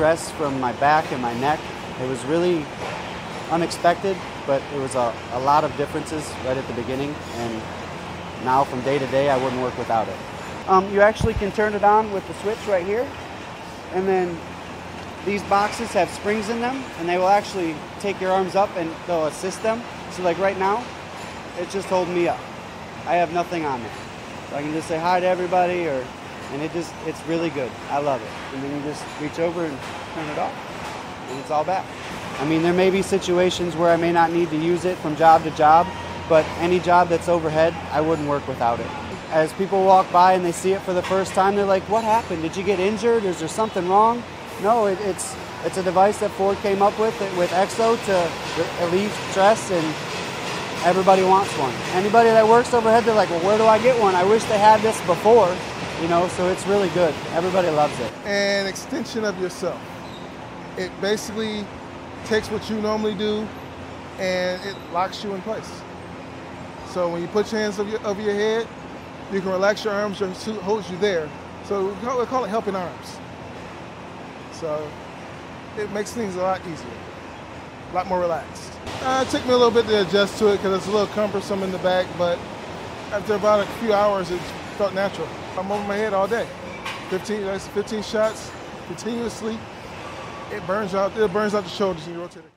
stress from my back and my neck. It was really unexpected, but it was a lot of differences right at the beginning, and now from day to day I wouldn't work without it. You actually can turn it on with the switch right here, and then these boxes have springs in them, and they will actually take your arms up and they'll assist them. So like right now, it's just holding me up. I have nothing on there. So I can just say hi to everybody, and it's really good. I love it. And then you just reach over and turn it off, and it's all back. I mean, there may be situations where I may not need to use it from job to job, but any job that's overhead, I wouldn't work without it. As people walk by and they see it for the first time, they're like, what happened? Did you get injured? Is there something wrong? No, it's a device that Ford came up with Ekso to relieve stress, and everybody wants one. Anybody that works overhead, they're like, well, where do I get one? I wish they had this before, you know, so it's really good. Everybody loves it. An extension of yourself. It basically takes what you normally do and it locks you in place. So when you put your hands over your head, you can relax your arms, your suit holds you there. So we call it helping arms. So it makes things a lot easier, a lot more relaxed. It took me a little bit to adjust to it because it's a little cumbersome in the back, but after about a few hours, it felt natural. I'm over my head all day. 15 shots continuously. It burns out the shoulders and you rotate it.